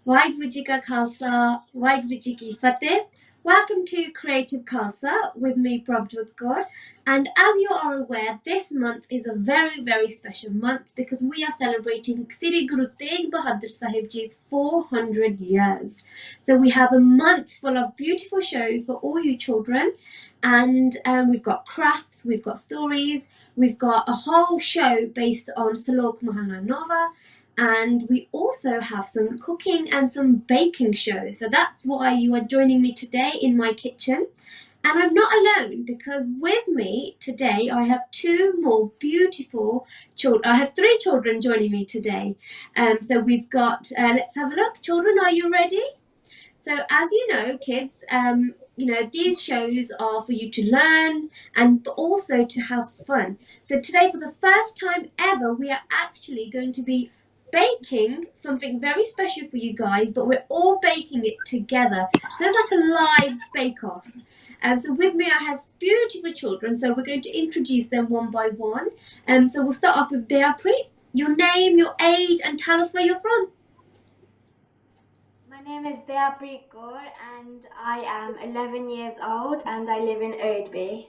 Waheguru Ji Ka Khalsa, Waheguru Ji Ki Fateh. Welcome to Creative Khalsa with me, Prabhat Kaur. And as you are aware, this month is a very, very special month because we are celebrating Sri Guru Tegh Bahadhar Sahib Ji's 400 years. So we have a month full of beautiful shows for all you children. And we've got crafts, we've got stories, we've got a whole show based on Salok Mahana Nova, and we also have some cooking and some baking shows. So that's why you are joining me today in my kitchen. And I'm not alone because with me today I have two more beautiful children. I have three children joining me today. So we've got, let's have a look. Children, are you ready? So as you know, kids, these shows are for you to learn and also to have fun. So today, for the first time ever, we are actually going to be baking something very special for you guys, but we're all baking it together. So it's like a live bake-off. So with me, I have beautiful children. So we're going to introduce them one by one. So we'll start off with Deapri. Your name, your age, and tell us where you're from. My name is Deapri Kaur and I am 11 years old and I live in Erdby.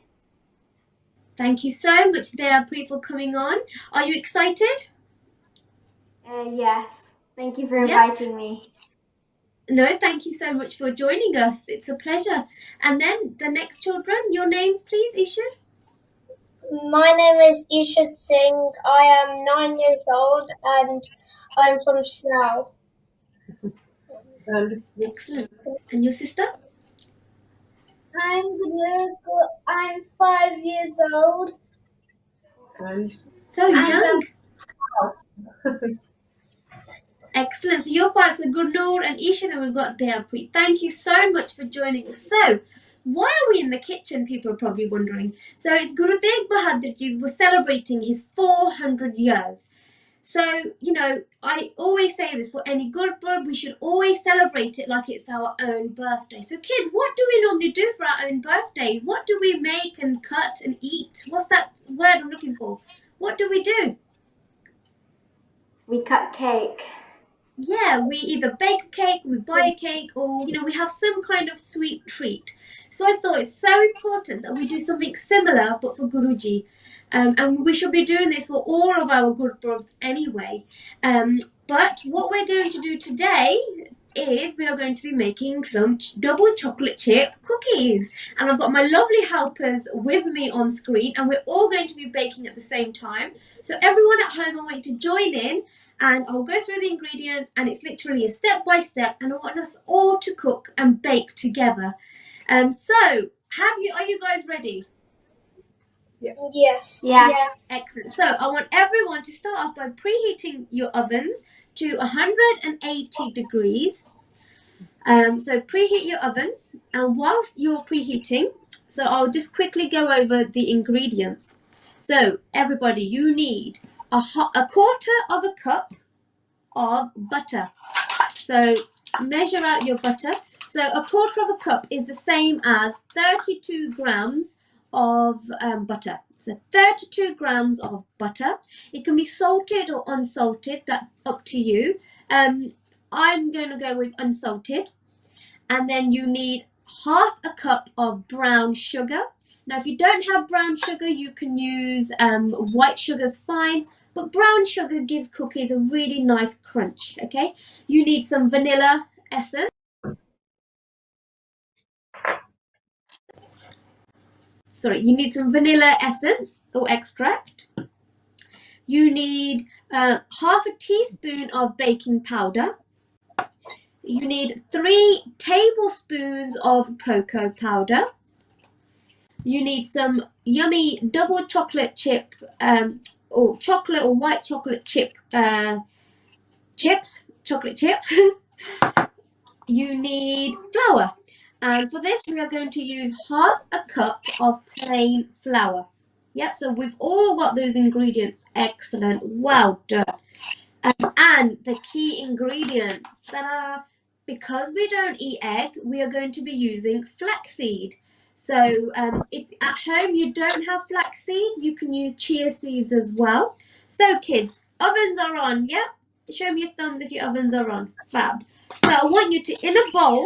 Thank you so much, Deapri, for coming on. Are you excited? Yes, thank you for inviting me. No, thank you so much for joining us. It's a pleasure. And then the next children, your names, please, Isha. My name is Ishit Singh. I am 9 years old and I'm from Slough. Excellent. And your sister? I'm Gunur. I'm 5 years old. So young. Excellent. So you're five. So Gurnur and Isha, and we've got Deapri. Thank you so much for joining us. So, why are we in the kitchen? People are probably wondering. So it's Guru Tegh Bahadhar Ji. We're celebrating his 400 years. So, I always say this, for any Gurpurab, we should always celebrate it like it's our own birthday. So kids, what do we normally do for our own birthdays? What do we make and cut and eat? What's that word I'm looking for? What do we do? We cut cake. Yeah, we either bake a cake, we buy a cake, or, we have some kind of sweet treat. So I thought it's so important that we do something similar, but for Guruji. And we should be doing this for all of our Gurpurabs anyway. But what we're going to do today is we are going to be making some double chocolate chip cookies. And I've got my lovely helpers with me on screen, and we're all going to be baking at the same time. So everyone at home, I want you to join in, and I'll go through the ingredients, and it's literally a step by step, and I want us all to cook and bake together. So are you guys ready? Yes. Excellent. So I want everyone to start off by preheating your ovens to 180 degrees. So preheat your ovens, and whilst you're preheating, so I'll just quickly go over the ingredients. So everybody, you need a quarter of a cup of butter. So measure out your butter. So a quarter of a cup is the same as 32 grams of butter. So 32 grams of butter. It can be salted or unsalted. That's up to you. I'm going to go with unsalted. And then you need half a cup of brown sugar. Now, if you don't have brown sugar, you can use white sugar's fine. But brown sugar gives cookies a really nice crunch, okay? You need some vanilla essence. You need some vanilla essence or extract. You need half a teaspoon of baking powder. You need 3 tablespoons of cocoa powder. You need some yummy double chocolate chip or chocolate or white chocolate chip chocolate chips. You need flour. And for this, we are going to use half a cup of plain flour. Yep, so we've all got those ingredients. Excellent. Well done. And the key ingredient, because we don't eat egg, we are going to be using flaxseed. So if at home you don't have flaxseed, you can use chia seeds as well. So kids, ovens are on, yep? show me your thumbs if your ovens are on. Fab. So I want you to, in a bowl,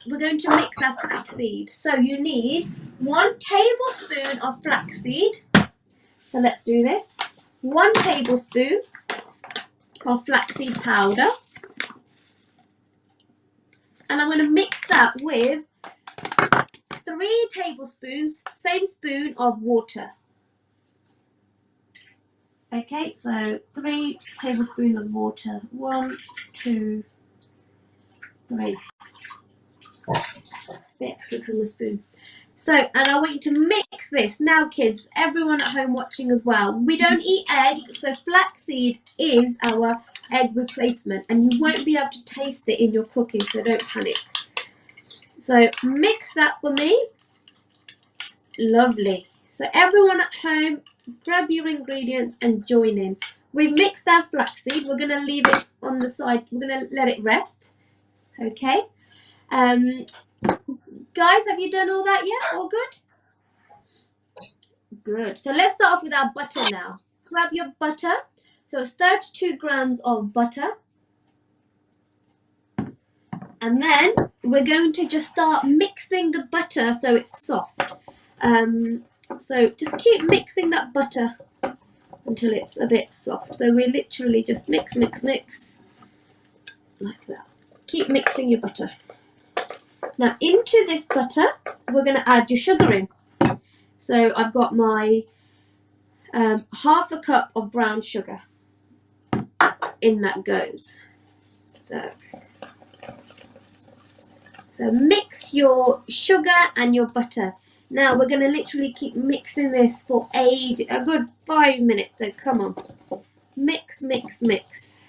we're going to mix our flaxseed. So you need 1 tablespoon of flaxseed. So let's do this. 1 tablespoon of flaxseed powder. And I'm going to mix that with 3 tablespoons, same spoon of water. Okay, so 3 tablespoons of water. 1, 2, 3. Bit extra from the spoon. So, and I want you to mix this. Now, kids, everyone at home watching as well, we don't eat egg, so flaxseed is our egg replacement, and you won't be able to taste it in your cooking, so don't panic. So, mix that for me. Lovely. So, everyone at home, grab your ingredients and join in. We've mixed our flaxseed. We're going to leave it on the side. We're going to let it rest. Okay. Guys, have you done all that yet? All good? Good. So let's start off with our butter now. Grab your butter. So it's 32 grams of butter. And then we're going to just start mixing the butter so it's soft. So just keep mixing that butter until it's a bit soft. So we literally just mix, mix, mix. Like that. Keep mixing your butter. Now into this butter, we're going to add your sugar in. So I've got my half a cup of brown sugar. In that goes. So mix your sugar and your butter. Now we're going to literally keep mixing this for a good 5 minutes. So come on. Mix, mix, mix.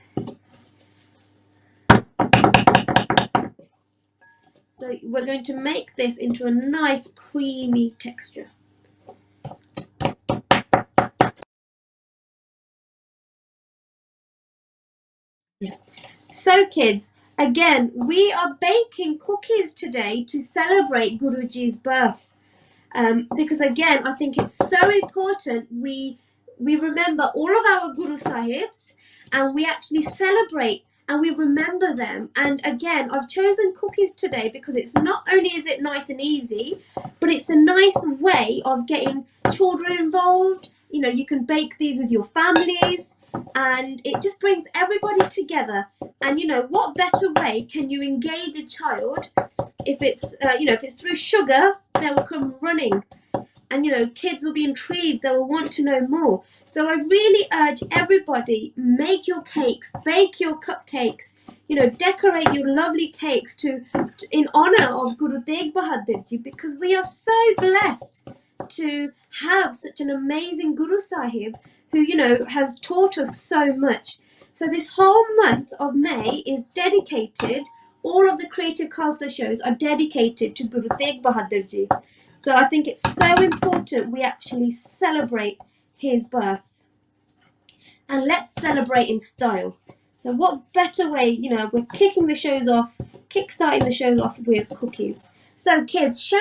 So we're going to make this into a nice creamy texture. Yeah. So kids, again, we are baking cookies today to celebrate Guruji's birth. Because again, I think it's so important we remember all of our Guru Sahibs and we actually celebrate and we remember them. And again, I've chosen cookies today because it's not only is it nice and easy, but it's a nice way of getting children involved. You know, you can bake these with your families and it just brings everybody together. And you know, what better way can you engage a child if it's if it's through sugar, they will come running, and you know, kids will be intrigued, they will want to know more. So I really urge everybody, make your cakes, bake your cupcakes, you know, decorate your lovely cakes to in honor of Guru Tegh Bahadhar Ji, because we are so blessed to have such an amazing Guru Sahib who, you know, has taught us so much. So this whole month of May is dedicated, all of the Creative Khalsa shows are dedicated to Guru Tegh Bahadhar Ji. So I think it's so important we actually celebrate his birth. And let's celebrate in style. So what better way, you know, we're kicking the shows off, kickstarting the shows off with cookies. So kids, show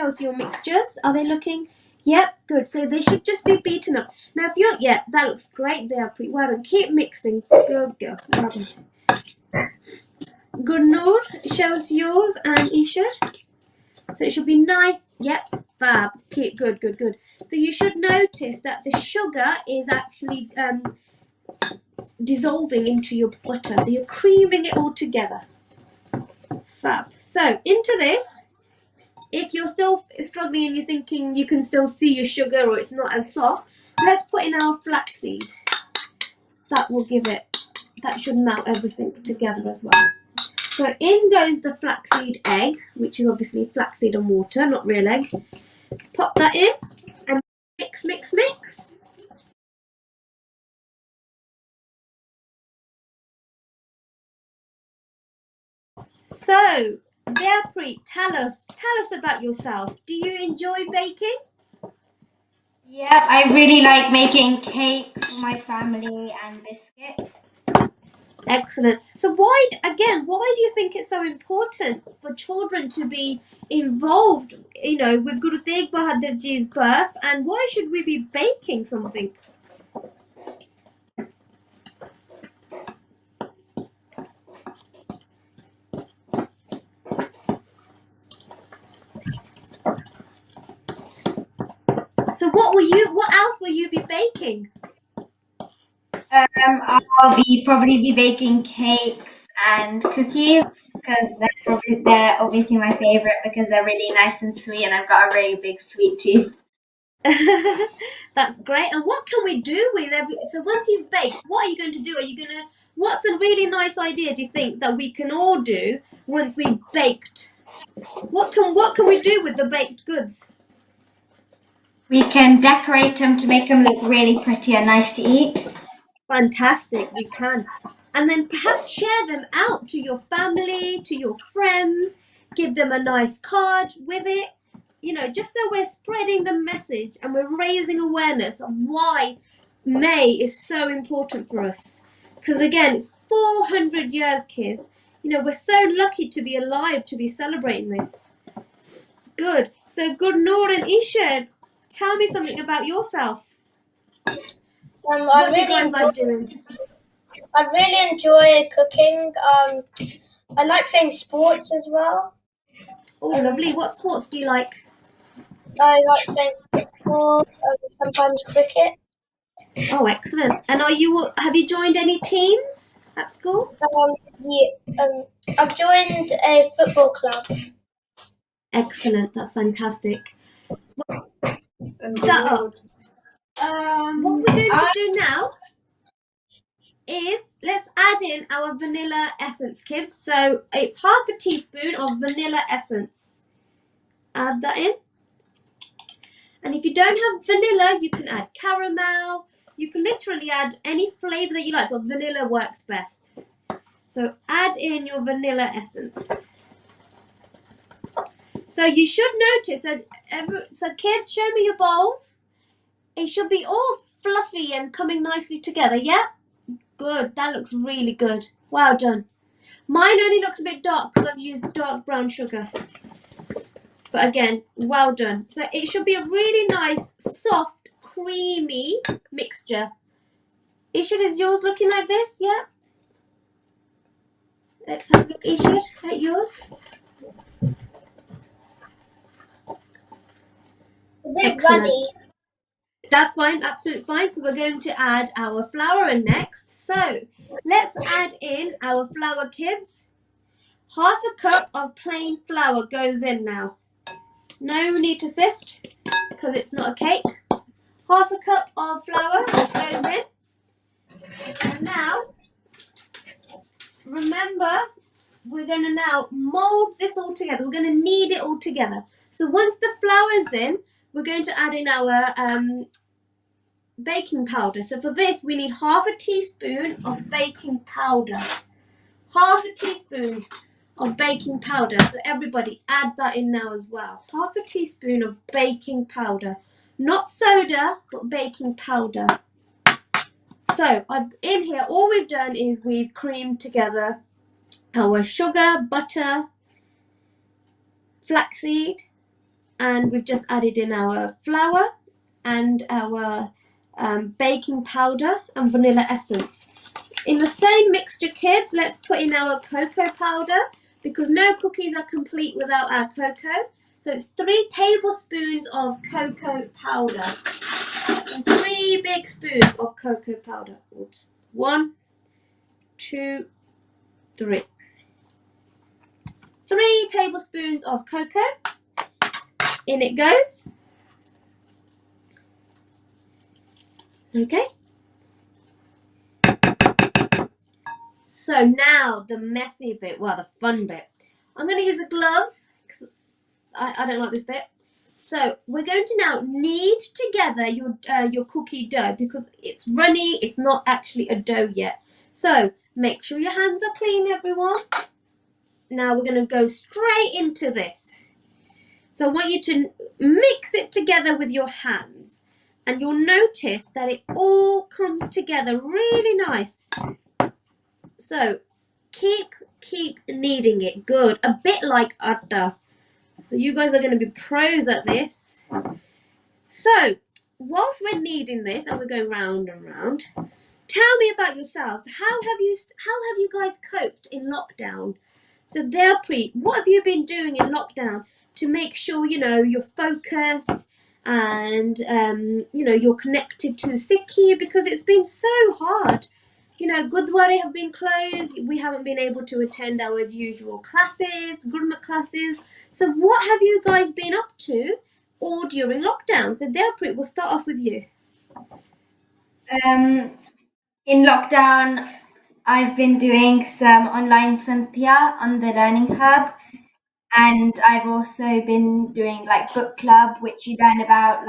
us your mixtures. Are they looking? Yep, good. So they should just be beaten up. Now if you're, yeah, that looks great. They are pretty well done. Keep mixing. Good girl. Well done. Gurnur, show us yours and Ishar. So it should be nice. Yep, fab. Keep good. So you should notice that the sugar is actually dissolving into your butter. So you're creaming it all together. Fab. So into this, if you're still struggling and you're thinking you can still see your sugar or it's not as soft, let's put in our flaxseed. That will give it, that should melt everything together as well. So in goes the flaxseed egg, which is obviously flaxseed and water, not real egg. Pop that in and mix, mix, mix. So, Dearpreet, tell us about yourself. Do you enjoy baking? Yeah, I really like making cakes for my family and biscuits. Excellent. So why do you think it's so important for children to be involved, you know, with Guru Tegh Bahadhar Ji's birth, and why should we be baking something? So what else will you be baking? I'll probably be baking cakes and cookies because they're obviously my favorite because they're really nice and sweet, and I've got a really big sweet tooth. That's great. And what can we do with so once you've baked, what are you going to do? What's a really nice idea do you think that we can all do once we've baked? What can we do with the baked goods? We can decorate them to make them look really pretty and nice to eat. Fantastic, we can. And then perhaps share them out to your family, to your friends, give them a nice card with it. Just so we're spreading the message and we're raising awareness of why May is so important for us. Because again, it's 400 years, kids. We're so lucky to be alive to be celebrating this. Good. So, Gurnur and Isha, tell me something about yourself. What do you guys like doing? I really enjoy cooking. I like playing sports as well. Oh, lovely. What sports do you like? I like playing football, sometimes cricket. Oh, excellent. And have you joined any teams at school? I've joined a football club. Excellent. That's fantastic. What we're going to do now is let's add in our vanilla essence, kids. So it's half a teaspoon of vanilla essence. Add that in. And if you don't have vanilla, you can add caramel. You can literally add any flavour that you like, but vanilla works best. So add in your vanilla essence. So you should notice, so kids, show me your bowls. It should be all fluffy and coming nicely together, yeah? Good, that looks really good. Well done. Mine only looks a bit dark because I've used dark brown sugar. But again, well done. So it should be a really nice, soft, creamy mixture. Isha, is yours looking like this? Yeah? Let's have a look, Isha, at yours. Excellent. That's fine, absolutely fine, because we're going to add our flour in next. So let's add in our flour, kids. Half a cup of plain flour goes in now. No need to sift because it's not a cake. Half a cup of flour goes in. And now, remember, we're going to now mold this all together. We're going to knead it all together. So once the flour's in, we're going to add in our baking powder. So for this, we need half a teaspoon of baking powder. Half a teaspoon of baking powder. So everybody add that in now as well. Half a teaspoon of baking powder. Not soda, but baking powder. So in here, all we've done is we've creamed together our sugar, butter, flaxseed, and we've just added in our flour and our baking powder and vanilla essence. In the same mixture, kids, let's put in our cocoa powder because no cookies are complete without our cocoa. So it's 3 tablespoons of cocoa powder. And 3 big spoons of cocoa powder. Oops. 1, 2, 3. 3 tablespoons of cocoa. In it goes. Okay. So now the messy bit, well, the fun bit. I'm going to use a glove because I don't like this bit. So we're going to now knead together your cookie dough because it's runny, it's not actually a dough yet. So make sure your hands are clean, everyone. Now we're going to go straight into this. So I want you to mix it together with your hands and you'll notice that it all comes together really nice. So keep kneading it. Good. A bit like atta. So you guys are going to be pros at this. So whilst we're kneading this and we're going round and round, tell me about yourselves. How have you guys coped in lockdown? So what have you been doing in lockdown to make sure you're focused and you're connected to Sikhi, because it's been so hard. Gurdwara have been closed. We haven't been able to attend our usual classes, Gurmat classes. So what have you guys been up to all during lockdown? So Delpreet, we'll start off with you. In lockdown, I've been doing some online Santhya on the Learning Hub, and I've also been doing like book club, which you learn about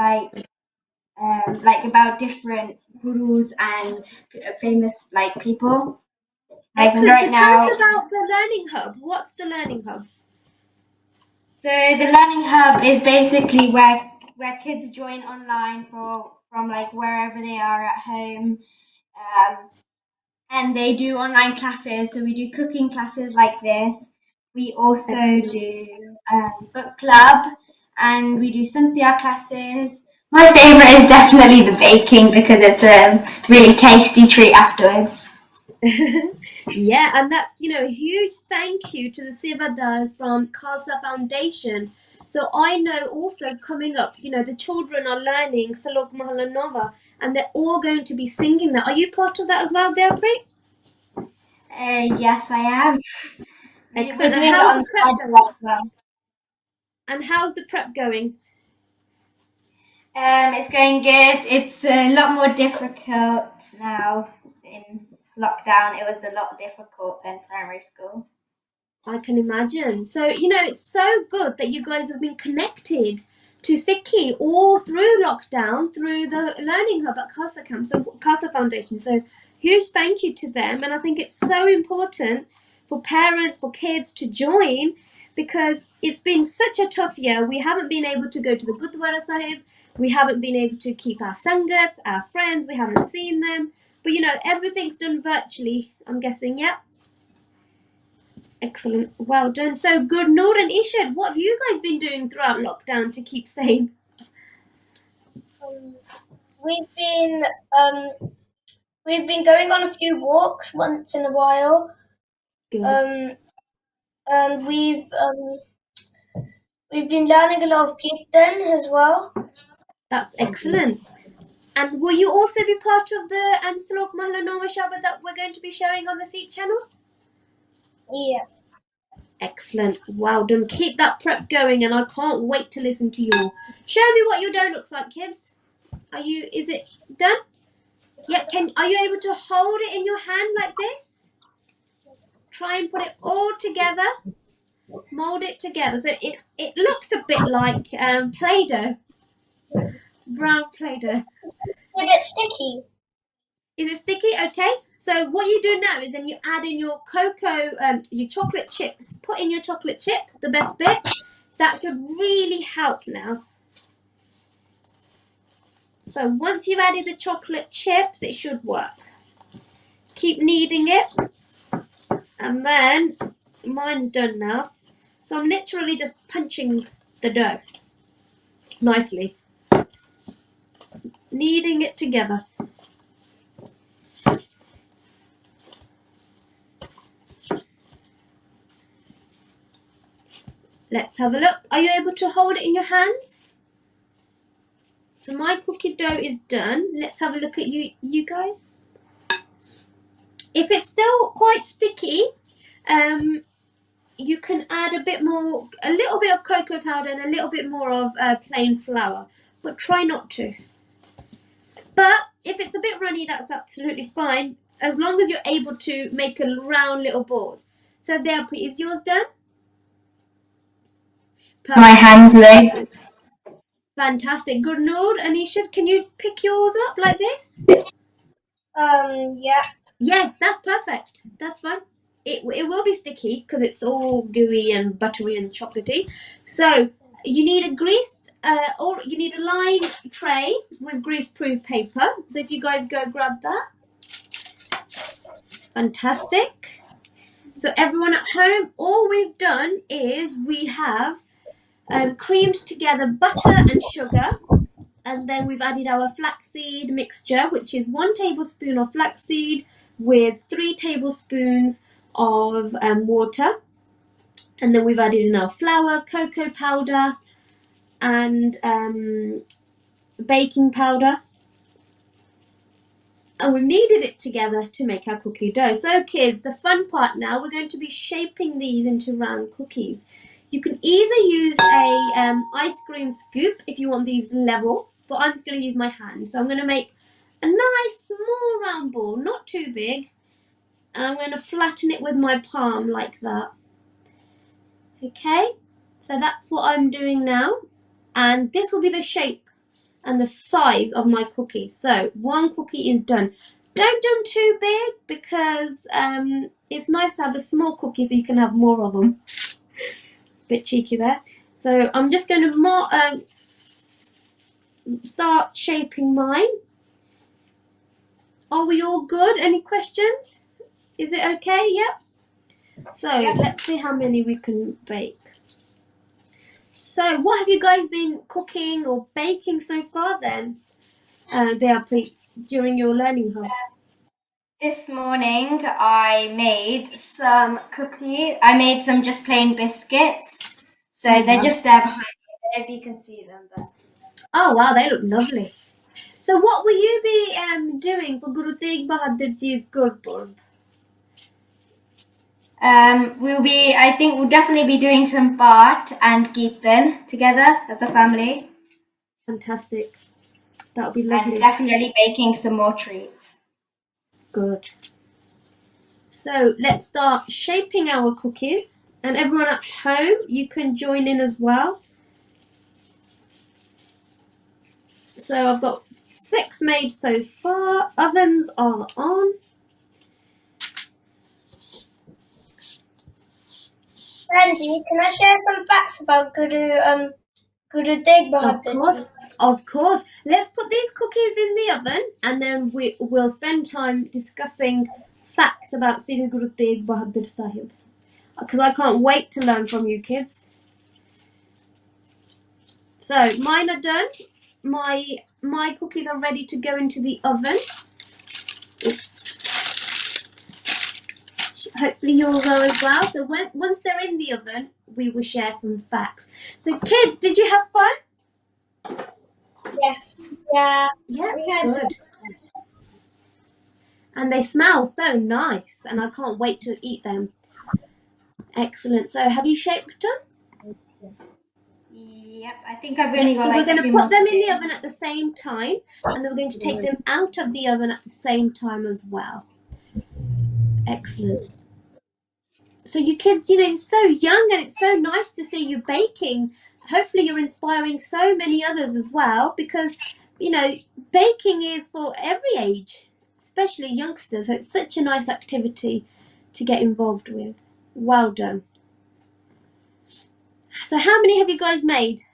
about different gurus and famous people. Excellent. Right so tell now, us about the Learning Hub. What's the Learning Hub? So the Learning Hub is basically where kids join online from wherever they are at home, and they do online classes. So we do cooking classes like this. We also do book club, and we do Cynthia classes. My favorite is definitely the baking, because it's a really tasty treat afterwards. Yeah, and that's a huge thank you to the Sevadars from Khalsa Foundation. So I know also coming up, the children are learning Salok Mahalla Nova, and they're all going to be singing that. Are you part of that as well, Delpreet? Yes, I am. Excellent. We're doing it How's on the the prep side going? as well. And how's the prep going? It's going good. It's a lot more difficult now in lockdown. It was a lot difficult than primary school. I can imagine. So, it's so good that you guys have been connected to Sikhi all through lockdown, through the Learning Hub at Khalsa Camp, so Khalsa Foundation. So, huge thank you to them. And I think it's so important for parents, for kids to join, because it's been such a tough year. We haven't been able to go to the Gurdwara Sahib. We haven't been able to keep our sangat, our friends. We haven't seen them. But, everything's done virtually, I'm guessing, yeah? Excellent. Well done. So good. Noor and Ishad, what have you guys been doing throughout lockdown to keep sane? We've been going on a few walks once in a while. Good. And we've been learning a lot of Kirtan as well. That's excellent. And will you also be part of the Ansalok Mahla Nova Shabbat that we're going to be showing on the Seat channel? Yeah. Excellent. Well done. Keep that prep going, and I can't wait to listen to you all. Show me what your dough looks like, kids. Is it done? Yeah, are you able to hold it in your hand like this? Try and put it all together. Mold it together. So it looks a bit like Play-Doh. Brown Play-Doh. It's a bit sticky. Is it sticky? Okay. So what you do now is then you add in your cocoa, your chocolate chips. Put in your chocolate chips, the best bit. That could really help now. So once you've added the chocolate chips, it should work. Keep kneading it. And then, mine's done now. So I'm literally just punching the dough nicely. Kneading it together. Let's have a look. Are you able to hold it in your hands? So my cookie dough is done. Let's have a look at you guys. If it's still quite sticky, you can add a little bit of cocoa powder and a little bit more of plain flour, but try not to. But if it's a bit runny, that's absolutely fine, as long as you're able to make a round little ball. So there, is yours done? Perfect. My hands low. Fantastic. Good. Noor and Ishad, can you pick yours up like this? Yeah. Yeah, that's perfect. That's fine. It will be sticky because it's all gooey and buttery and chocolatey. So you need or you need a lined tray with grease-proof paper. So if you guys go grab that. Fantastic. So everyone at home, all we've done is we have creamed together butter and sugar, and then we've added our flaxseed mixture, which is 1 tablespoon of flaxseed with 3 tablespoons of water, and then we've added in our flour, cocoa powder, and baking powder. And we've kneaded it together to make our cookie dough. So kids, the fun part now, we're going to be shaping these into round cookies. You can either use a ice cream scoop if you want these level, but I'm just going to use my hand. So I'm going to make a nice small round ball, not too big, and I'm going to flatten it with my palm like that. Okay, so that's what I'm doing now, and this will be the shape and the size of my cookie. So one cookie is done. Don't do them too big because it's nice to have a small cookie so you can have more of them. Bit cheeky there. So I'm just going to start shaping mine. Are we all good? Any questions? Is it okay? Yep. So let's see how many we can bake. So what have you guys been cooking or baking so far then? During your learning hub? This morning I made some cookies. I made some just plain biscuits. So they're just there behind me. I don't know if you can see them. But... Oh wow, they look lovely. So what will you be doing for Guru Tegh Bahadhar Ji's Gurpurab? I think we'll definitely be doing some Bart and Geethan together as a family. Fantastic. That would be lovely. And definitely baking some more treats. Good. So let's start shaping our cookies. And everyone at home, you can join in as well. So I've got 6 made so far. Ovens are on. Randy, can I share some facts about Guru Tegh Bahadhar? Of course. Let's put these cookies in the oven and then we'll spend time discussing facts about Sri Guru Tegh Bahadhar Sahib. Because I can't wait to learn from you kids. So mine are done. My cookies are ready to go into the oven. Oops. Hopefully yours are as well. So once they're in the oven, we will share some facts. So kids, did you have fun? Yes. Yeah. Yeah, good. And they smell so nice, and I can't wait to eat them. Excellent. So have you shaped them? Yep, I think I've really got. So we're going to put them in the oven at the same time, and then we're going to take them out of the oven at the same time as well. Excellent. So you kids, you're so young, and it's so nice to see you baking. Hopefully you're inspiring so many others as well, because, baking is for every age, especially youngsters. So it's such a nice activity to get involved with. Well done. So how many have you guys made?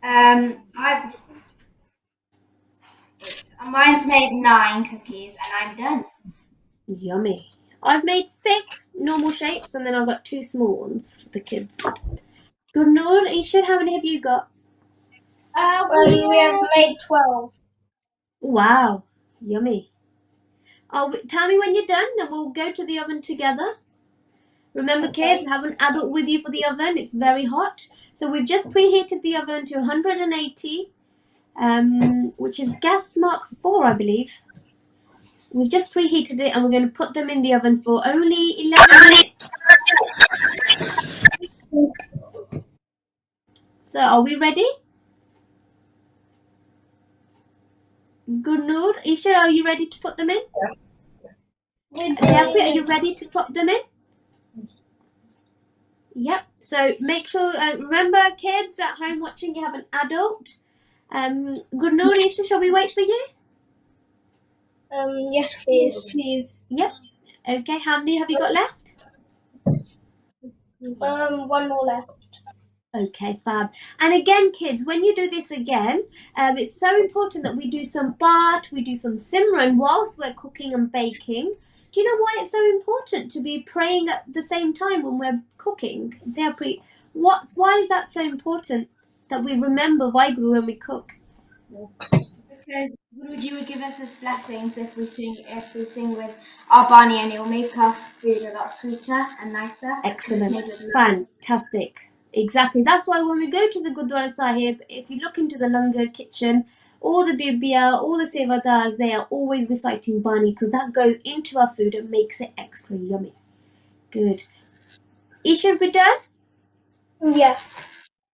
Mine's made 9 cookies and I'm done. Yummy. I've made 6 normal shapes and then I've got 2 small ones for the kids. Gurnur, Ishan, how many have you got? We have made 12. Wow, yummy. Tell me when you're done, then we'll go to the oven together. Remember, kids, have an adult with you for the oven. It's very hot. So we've just preheated the oven to 180, which is gas mark 4, I believe. We've just preheated it and we're going to put them in the oven for only 11 minutes. So are we ready? Gurnur, Isha, are you ready to put them in? Are you ready to put them in? Yep. So make sure, remember kids at home watching, you have an adult. Gurnur, Isha, shall we wait for you? Yes, please. Yep. Okay, how many have you got left? 1 more left. Okay, fab. And again, kids, when you do this again, it's so important that we do some Bart, we do some Simran whilst we're cooking and baking. Do you know why it's so important to be praying at the same time when we're cooking? Why is that so important that we remember Vaheguru when we cook? Because Guruji will give us his blessings if we sing with our Bani, and it will make our food a lot sweeter and nicer. Excellent. Fantastic. Exactly. That's why when we go to the Gurdwara Sahib, if you look into the langar kitchen, all the bibia, all the sevadars, they are always reciting Bani because that goes into our food and makes it extra yummy. Good. Isha, we done? Yeah.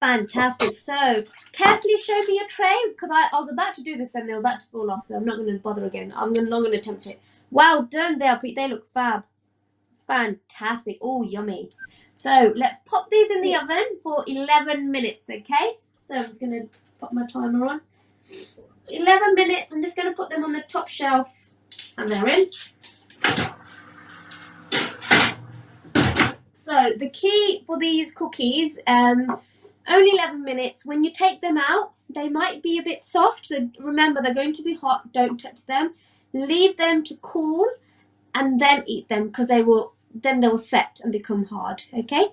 Fantastic. So, carefully show me your tray because I was about to do this and they were about to fall off, so I'm not going to bother again. I'm not going to attempt it. Well done there, Pete. They look fab. Fantastic. Oh, yummy. So, let's pop these in the oven for 11 minutes, okay? So, I'm just going to put my timer on. 11 minutes. I'm just going to put them on the top shelf and they're in. So, the key for these cookies, only 11 minutes. When you take them out, they might be a bit soft. So remember, they're going to be hot. Don't touch them. Leave them to cool and then eat them because they will set and become hard. Okay?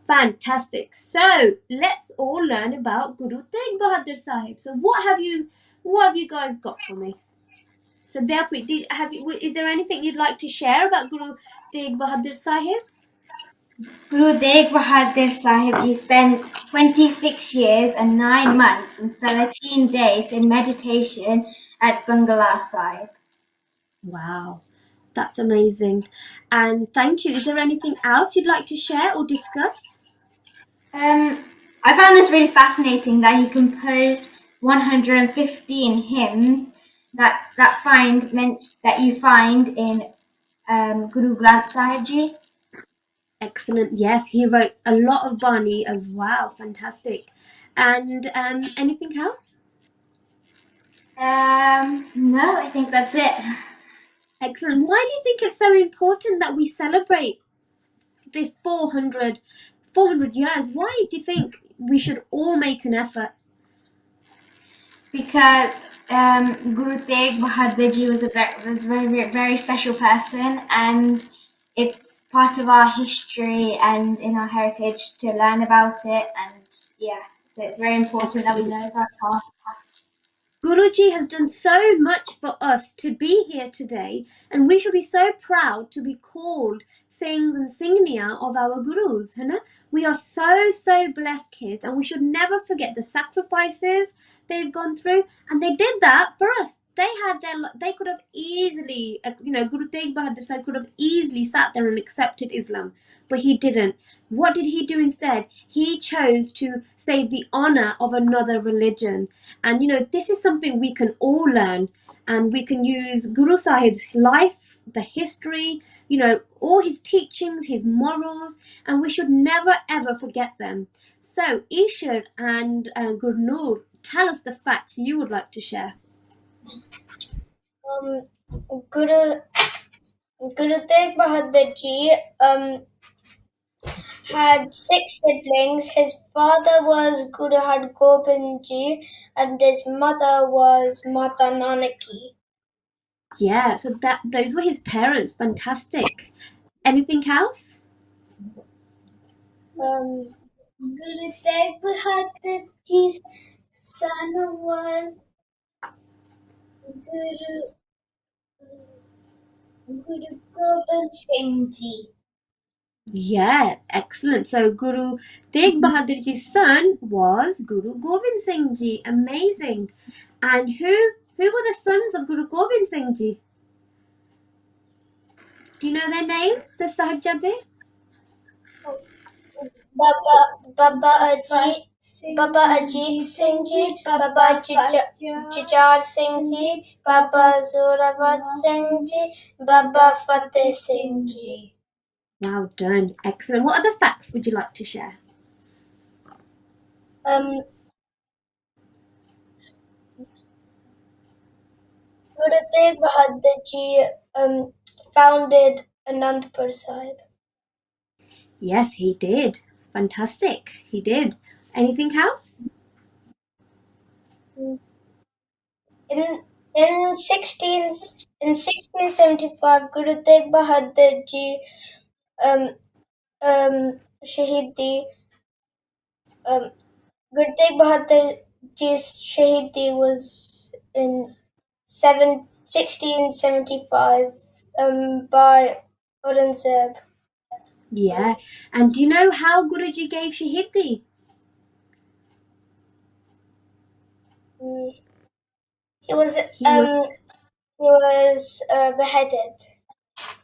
Fantastic. So let's all learn about Guru Tegh Bahadhar Sahib. So what have you guys got for me? So is there anything you'd like to share about Guru Tegh Bahadhar Sahib? Guru Tegh Bahadhar Sahib ji spent 26 years and 9 months and 13 days in meditation at Bangla Sahib. Wow, that's amazing. And thank you. Is there anything else you'd like to share or discuss? I found this really fascinating that he composed 115 hymns that you find in Guru Granth Sahib ji. Excellent. Yes, he wrote a lot of Bani as well. Fantastic. And anything else? No, I think that's it. Excellent. Why do you think it's so important that we celebrate this 400 years? Why do you think we should all make an effort? Because Guru Tegh Bahadhar ji was a very special person, and it's part of our history and in our heritage to learn about it. And yeah, so it's very important that we know about our past. Guruji has done so much for us to be here today, and we should be so proud to be called Singhs and Singniya of our Gurus. We are so blessed kids, and we should never forget the sacrifices they've gone through, and they did that for us. They could have easily, Guru Tegh Bahadhar Sahib could have easily sat there and accepted Islam, but he didn't. What did he do instead? He chose to save the honor of another religion. And this is something we can all learn, and we can use Guru Sahib's life, the history, all his teachings, his morals, and we should never ever forget them. So, Ishar and Gurnur, tell us the facts you would like to share. Guru Tegh Bahadhar ji had 6 siblings. His father was Guru Har Gobind ji and his mother was Mata Nanaki. Yeah, so those were his parents. Fantastic. Anything else? Guru Tegh Bahadhar ji's son was Guru Gobind Singh ji. Yeah, excellent. So Guru Tegh Bahadhar Ji's son was Guru Gobind Singh Ji. Amazing. And who were the sons of Guru Gobind Singh Ji? Do you know their names, the Sahibzade? Baba Ajit Singh ji, Baba Jujhar Singh ji, Baba Zorawar Singh ji, Baba Fateh Singh ji. Well done. Excellent. What other facts would you like to share? Guru Tegh Bahadhar ji founded Anandpur Sahib. Yes, he did. Fantastic. He did. Anything else? In 1675, Guru Tegh Bahadhar ji Shahidi. Guru Tegh Bahadhar ji's Shahidi was in 1675 by Aurangzeb. Yeah. And do you know how Guruji gave Shahidi? he was He was beheaded.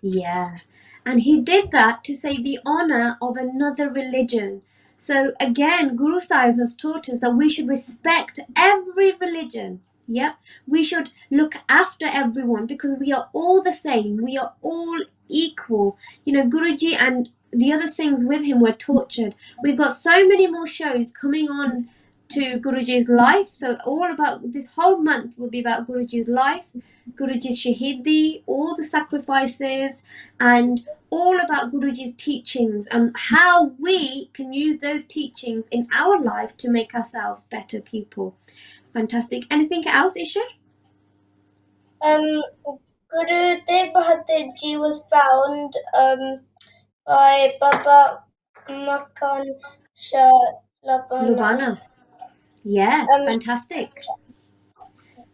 Yeah, and he did that to save the honor of another religion. So again, Guru Sahib has taught us that we should respect every religion. Yep, we should look after everyone because we are all the same. We are all equal. You know, Guruji and the other things with him were tortured. We've got so many more shows coming on to Guruji's life. So all about this whole month will be about Guruji's life, Guruji's Shahidi, all the sacrifices, and all about Guruji's teachings and how we can use those teachings in our life to make ourselves better people. Fantastic. Anything else, Isha? Guru Tegh Bahadhar Ji was found by Baba Makan Shah Labana. Lubana. Yeah, Um, fantastic.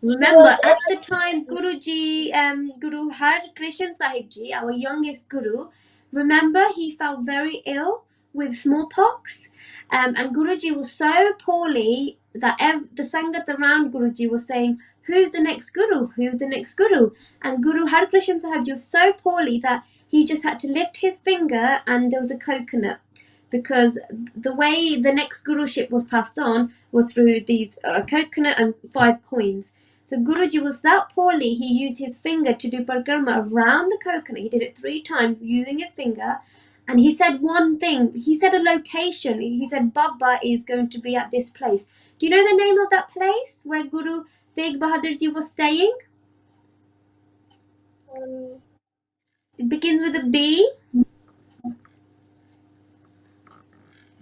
he Remember, was at the time, Guruji, Guru Har Krishan Sahib Ji, our youngest Guru, remember he fell very ill with smallpox, and Guruji was so poorly that the Sangat around Guruji was saying, "Who's the next Guru? Who's the next Guru?" And Guru Har Krishan Sahib Ji was so poorly that he just had to lift his finger, and there was a coconut. Because the way the next guruship was passed on was through these coconut and 5 coins. So Guruji was that poorly, he used his finger to do parikrama around the coconut. He did it 3 times using his finger. And he said one thing. He said a location. He said Baba is going to be at this place. Do you know the name of that place where Guru Tegh Bahadhar Ji was staying? It begins with a B.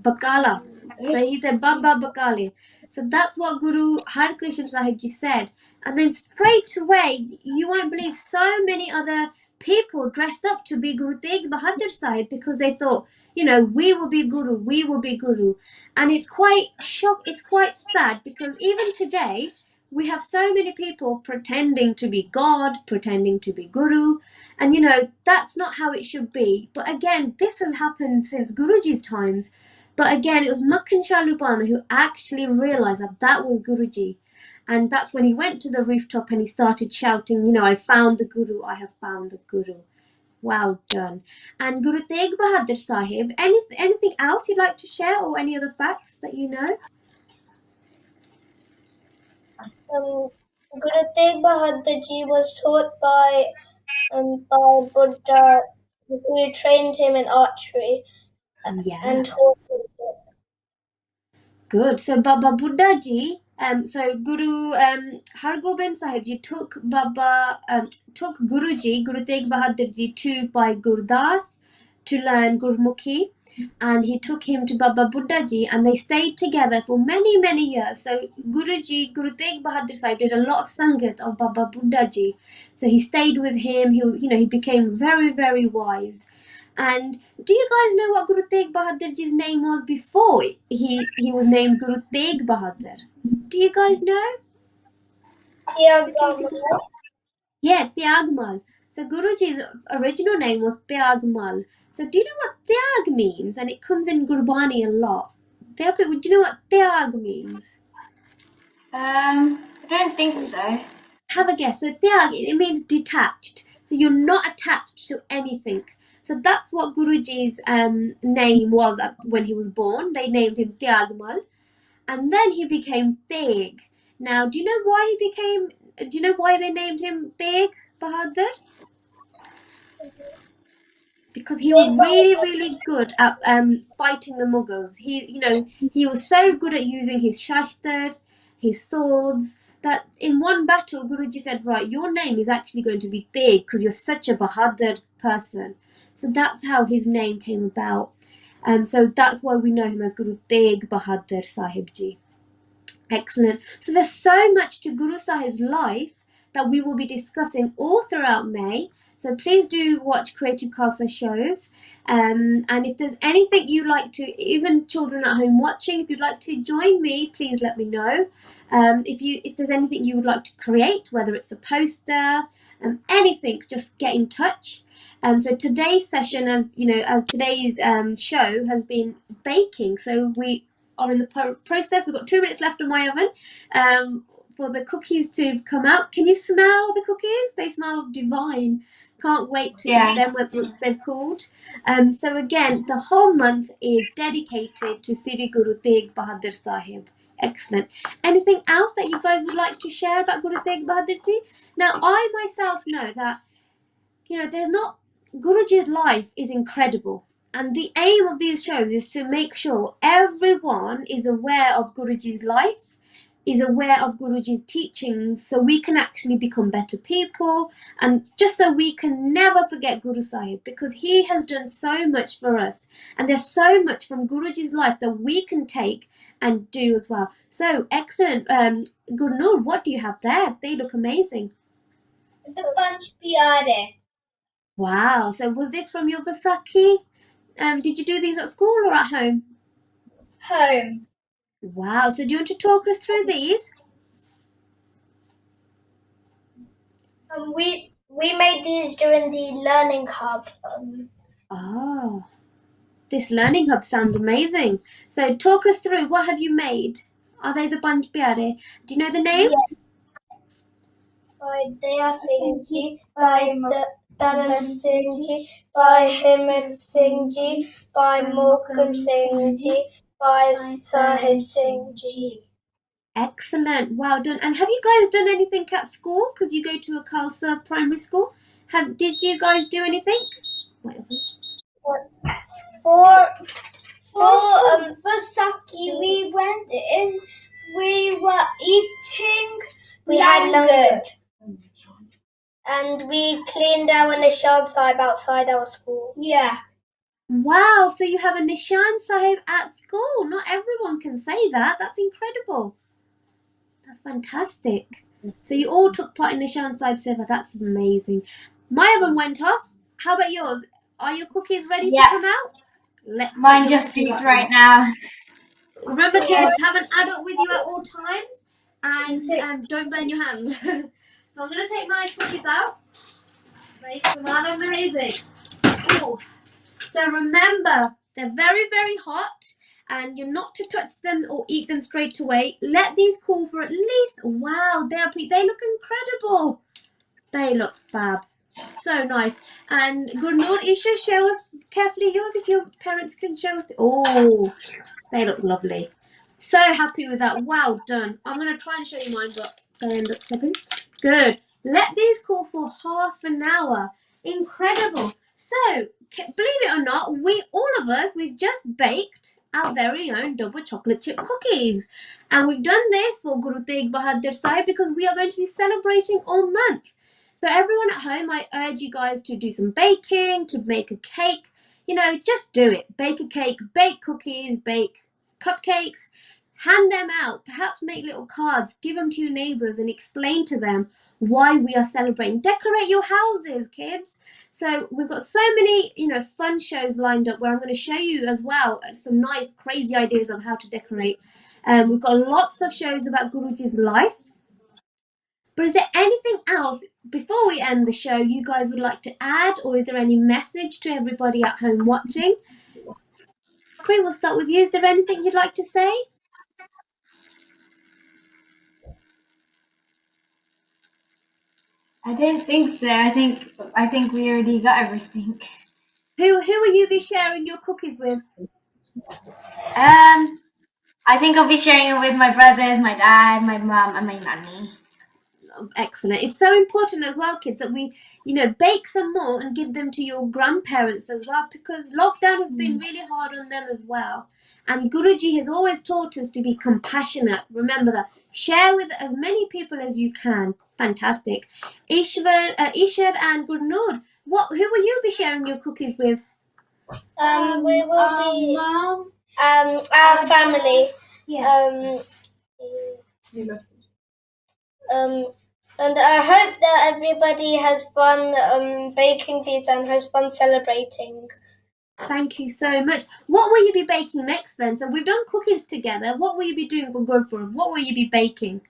Bakala. So he said Baba Bakali. So that's what Guru Har Krishan Sahib Ji said. And then straight away, you won't believe so many other people dressed up to be Guru Tegh Bahadhar Sahib because they thought, you know, we will be Guru, we will be Guru. And it's quite it's quite sad because even today, we have so many people pretending to be God, pretending to be Guru. And you know, that's not how it should be. But again, this has happened since Guruji's times. But again, it was Makkan Shah Lubana who actually realised that that was Guruji. And that's when he went to the rooftop and he started shouting, you know, I found the Guru, I have found the Guru. Well done. And Guru Tegh Bahadhar Sahib, anything else you'd like to share or any other facts that you know? Guru Tegh Bahadhar Ji was taught by Buddha, who trained him in archery Yeah. and horsemanship. Good. So Baba Buddha Ji, so Guru Hargobind Sahib Ji took Guruji, Guru Tegh Bahadhar Ji to Bhai Gurdas to learn Gurmukhi, and he took him to Baba Buddha Ji, and they stayed together for many years. So Guru Tegh Bahadhar Sahib did a lot of sangat of Baba Buddha Ji, so he stayed with him. He was, you know, he became very wise. And do you guys know what Guru Tegh Bahadhar Ji's name was before he was named Guru Tegh Bahadhar? Do you guys know? Yeah, Tyagmal. So Guruji's original name was Tyagmal. So do you know what Tyag means? And it comes in Gurbani a lot. Do you know what Tyag means? I don't think so. Have a guess. So Tyag, it means detached. So you're not attached to anything. So that's what Guruji's name was when he was born. They named him Tyagmal. And then he became Tegh. Now, do you know why they named him Tegh Bahadhar? Because he was really good at fighting the Mughals. He was so good at using his shastar, his swords, that in one battle, Guruji said, right, your name is actually going to be Tegh because you're such a Bahadur person. So that's how his name came about. And so that's why we know him as Guru Tegh Bahadhar Sahib Ji. Excellent. So there's so much to Guru Sahib's life that we will be discussing all throughout May. So please do watch Creative Khalsa shows. And if there's anything you'd like to, even children at home watching, if you'd like to join me, please let me know. If there's anything you would like to create, whether it's a poster, anything, just get in touch. So today's session, as today's show has been baking. So we are in the process. We've got 2 minutes left on my oven. for the cookies to come out. Can you smell the cookies? They smell divine. Can't wait to eat them once they're cooled. So again, the whole month is dedicated to Sri Guru Tegh Bahadhar Sahib. Excellent. Anything else that you guys would like to share about Guru Tegh Bahadhar Ji? Now, I myself know that, there's not, Guruji's life is incredible. And the aim of these shows is to make sure everyone is aware of Guruji's life, is aware of Guruji's teachings, so we can actually become better people, and just so we can never forget Guru Sahib, because he has done so much for us, and there's so much from Guruji's life that we can take and do as well. So excellent. Gurnur, what do you have there? They look amazing. The Panch Pyare. Wow. So was this from your Vasaki? Did you do these at school or at home? Home. Wow. So do you want to talk us through these? We made these during the learning hub. Oh, this learning hub sounds amazing. So talk us through, what have you made? Are they the Panch Pyare? Do you know the names? Yes. By Daya Singh Ji, by Dharam Singh Ji, by Himmat Singh Ji, by Mokam Singh Ji, by Sahib Singh Ji. Excellent. Well done. And have you guys done anything at school? Because you go to a Khalsa primary school. Did you guys do anything? For Vasaki, we went in, we were eating, we had yogurt. And we cleaned our Nishan Sahib outside our school. Yeah. Wow, so you have a Nishan Sahib at school. Not everyone can say that. That's incredible. That's fantastic. So you all took part in Nishan Sahib Seva. That's amazing. My oven went off. How about yours? Are your cookies ready to come out? Mine just beeped right now. Remember, kids, have an adult with you at all times, and don't burn your hands. So I'm going to take my cookies out. They smell amazing. Ooh. So remember, they're very, very hot, and you're not to touch them or eat them straight away. Let these cool for at least, wow, they look incredible. They look fab. So nice. And Gurnur, Isha, show us carefully yours if your parents can show us. Oh, they look lovely. So happy with that. Well done. I'm going to try and show you mine, but they end up slipping. Good. Let these cool for half an hour. Incredible. So, believe it or not, we've just baked our very own double chocolate chip cookies. And we've done this for Guru Tegh Bahadhar Sahib because we are going to be celebrating all month. So everyone at home, I urge you guys to do some baking, to make a cake. Just do it. Bake a cake, bake cookies, bake cupcakes, hand them out, perhaps make little cards, give them to your neighbours and explain to them why we are celebrating. Decorate your houses, kids. So we've got so many, fun shows lined up where I'm going to show you as well some nice, crazy ideas of how to decorate. We've got lots of shows about Guruji's life. But is there anything else before we end the show you guys would like to add, or is there any message to everybody at home watching? Pri, we'll start with you. Is there anything you'd like to say? I don't think so. I think we already got everything. Who will you be sharing your cookies with? I think I'll be sharing it with my brothers, my dad, my mum, and my nanny. Excellent. It's so important as well, kids, that we, bake some more and give them to your grandparents as well, because lockdown has been really hard on them as well. And Guruji has always taught us to be compassionate. Remember that. Share with as many people as you can. Fantastic. Ishar and Gurnur, who will you be sharing your cookies with? We will be mom, our family. Yeah. And I hope that everybody has fun baking these and has fun celebrating. Thank you so much. What will you be baking next then? So we've done cookies together. What will you be doing for Gurpurab? What will you be baking?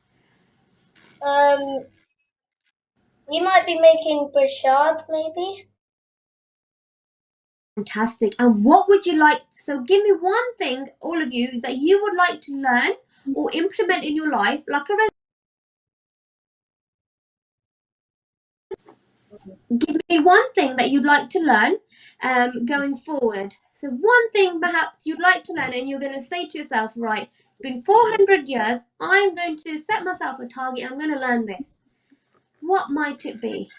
We might be making prashad, maybe. Fantastic. And what would you like? So give me one thing, all of you, that you would like to learn or implement in your life, like a give me one thing that you'd like to learn going forward. So one thing perhaps you'd like to learn and you're going to say to yourself, right, it's been 400 years, I'm going to set myself a target and I'm going to learn this. What might it be?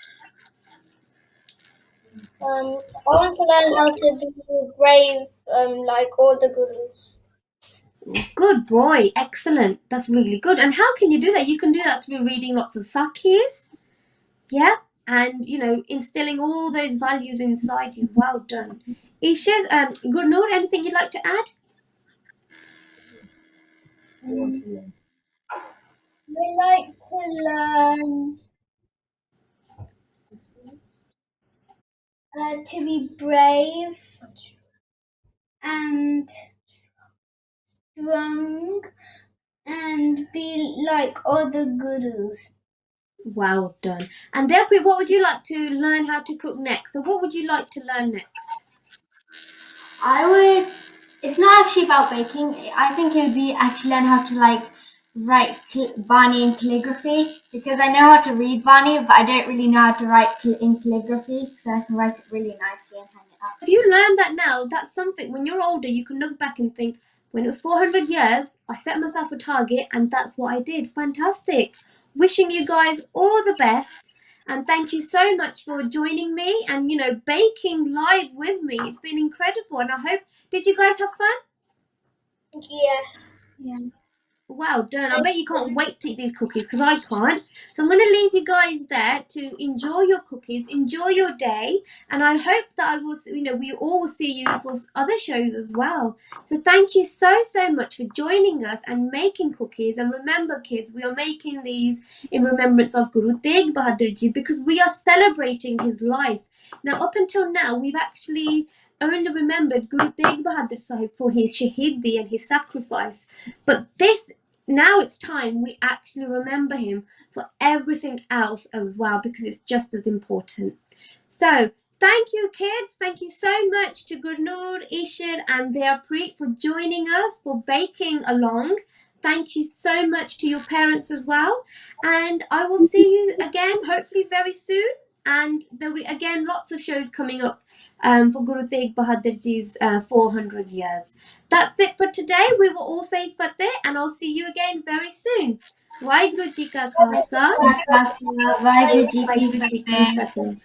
I want to learn how to be brave, like all the gurus. Good boy, excellent. That's really good. And how can you do that? You can do that through reading lots of sakis, yeah, and instilling all those values inside you. Well done. Ishir, Gurnur, anything you'd like to add? We like to learn to be brave and strong and be like other gurus. Well done. And Delphi, what would you like to learn how to cook next? So what would you like to learn next? It's not actually about baking. I think it would be actually learn how to write Bani in calligraphy, because I know how to read Bani, but I don't really know how to write in calligraphy, so I can write it really nicely and hang it up. If you learn that now, that's something when you're older you can look back and think, when it was 400 years, I set myself a target and that's what I did. Fantastic. Wishing you guys all the best. And thank you so much for joining me and, baking live with me. It's been incredible. And I hope, did you guys have fun? Yes. Yeah. Well done. I bet you can't wait to eat these cookies because I can't. So I'm going to leave you guys there to enjoy your cookies, enjoy your day. And I hope that I will, we all will see you for other shows as well. So thank you so much for joining us and making cookies. And remember, kids, we are making these in remembrance of Guru Tegh Bahadhar Ji because we are celebrating his life. Now, up until now, we've actually only remembered Guru Tegh Bahadhar Sahib for his shahidi and his sacrifice. But now it's time we actually remember him for everything else as well, because it's just as important. So thank you, kids. Thank you so much to Gurnur, Ishir and Deapreet for joining us, for baking along. Thank you so much to your parents as well. And I will see you again, hopefully very soon. And there'll be, again, lots of shows coming up for Guru Tegh Bahadhar Ji's 400 years. That's it for today. We will all say Fateh and I'll see you again very soon. Waheguru Ji Ka Khalsa. Waheguru Ji Ki Waheguru Ji Ki Fateh. Fateh.